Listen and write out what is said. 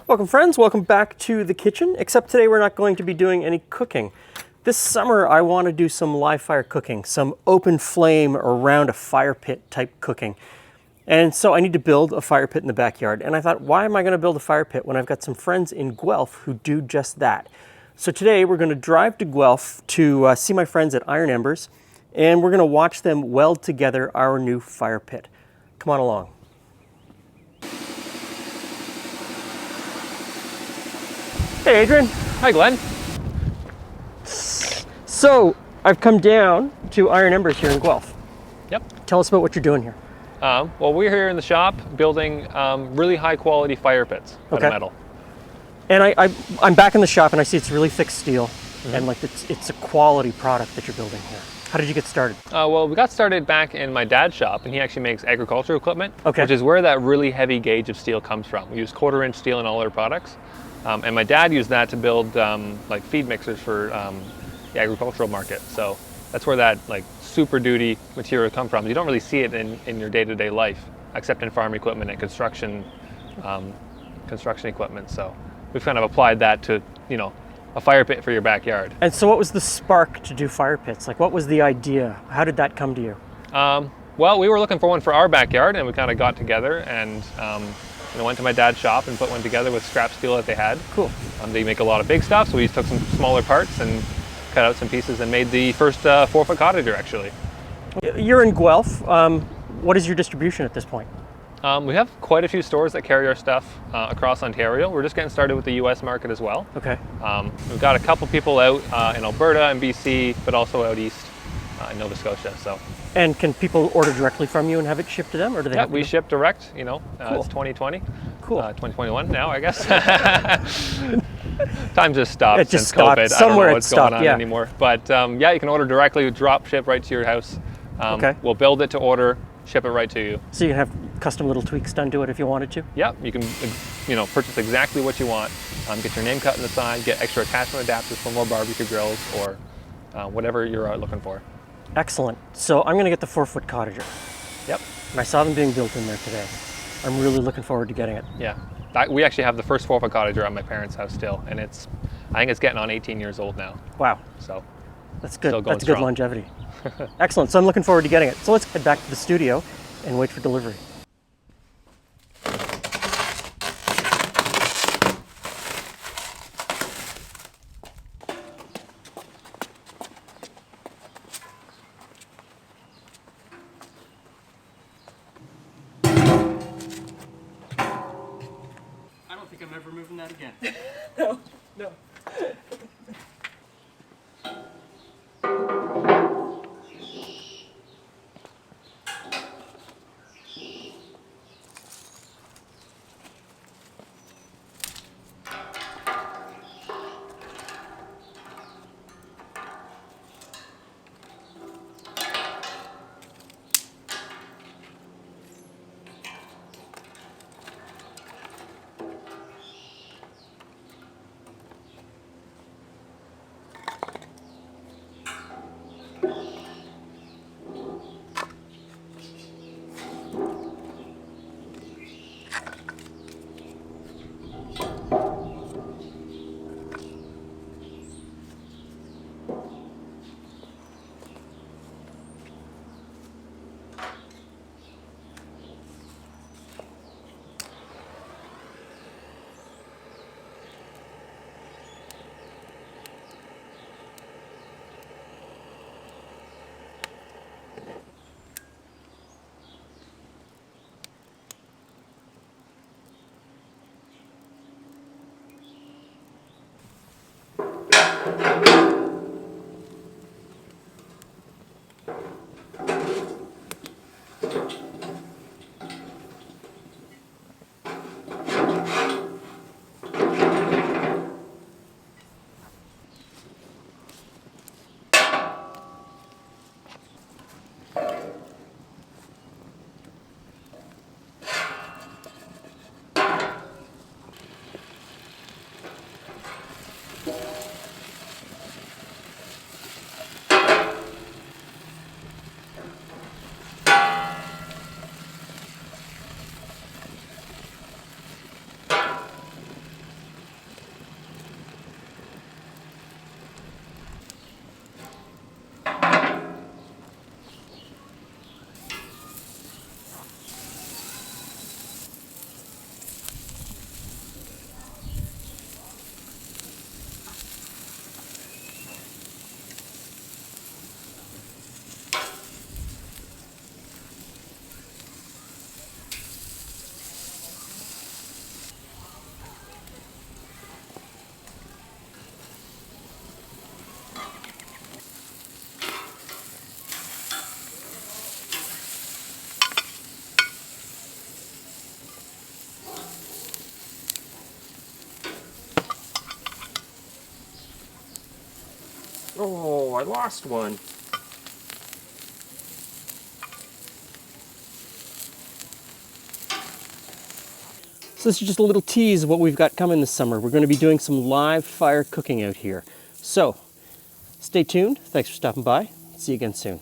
Welcome friends, welcome back to the kitchen, except today we're not going to be doing any cooking. This summer I want to do some live fire cooking, some open flame around a fire pit type cooking. And so I need to build a fire pit in the backyard. And I thought, why am I going to build a fire pit when I've got some friends in Guelph who do just that? So today we're going to drive to Guelph to see my friends at Iron Embers, and we're going to watch them weld together our new fire pit. Come on along. Hey Adrian. Hi Glenn. So I've come down to Iron Embers here in Guelph. Yep. Tell us about what you're doing here. Well, we're here in the shop building really high quality fire pits out of metal. And I'm back in the shop and I see it's really thick steel, and like it's a quality product that you're building here. How did you get started? Well, we got started back in my dad's shop, and he actually makes agricultural equipment, which is where that really heavy gauge of steel comes from. We use 1/4 inch steel in all our products. And my dad used that to build like feed mixers for the agricultural market. So that's where that like super duty material comes from. You don't really see it in your day-to-day life, except in farm equipment and construction equipment. So we've kind of applied that to, you know, a fire pit for your backyard. And so what was the spark to do fire pits? Like what was the idea? How did that come to you? Well, we were looking for one for our backyard, and we kind of got together and went to my dad's shop and put one together with scrap steel that they had. Cool. They make a lot of big stuff, so we took some smaller parts and cut out some pieces and made the first 4-foot cottager, actually. You're in Guelph. What is your distribution at this point? We have quite a few stores that carry our stuff across Ontario. We're just getting started with the US market as well. Okay. We've got a couple people out in Alberta and BC, but also out east in Nova Scotia. So. And can people order directly from you and have it shipped to them, or do they? Yeah, we ship direct. You know, cool. It's 2020. Cool. 2021 now, I guess. Time just stopped it just since stopped. COVID. Somewhere I don't know it what's stopped, going on anymore. But yeah, you can order directly, drop ship right to your house. Okay. We'll build it to order, ship it right to you. So you can have custom little tweaks done to it if you wanted to? Yeah, you can purchase exactly what you want. Get your name cut in the side, get extra attachment adapters for more barbecue grills, or whatever you're looking for. Excellent. So I'm going to get the 4-foot cottager. Yep. And I saw them being built in there today. I'm really looking forward to getting it. Yeah. We actually have the first 4-foot cottager at my parents' house still, and I think it's getting on 18 years old now. Wow. So that's good. That's strong. good longevity. Excellent. So I'm looking forward to getting it. So let's head back to the studio and wait for delivery. I don't think I'm ever moving that again. No. No. Oh, I lost one. So this is just a little tease of what we've got coming this summer. We're going to be doing some live fire cooking out here. So stay tuned. Thanks for stopping by. See you again soon.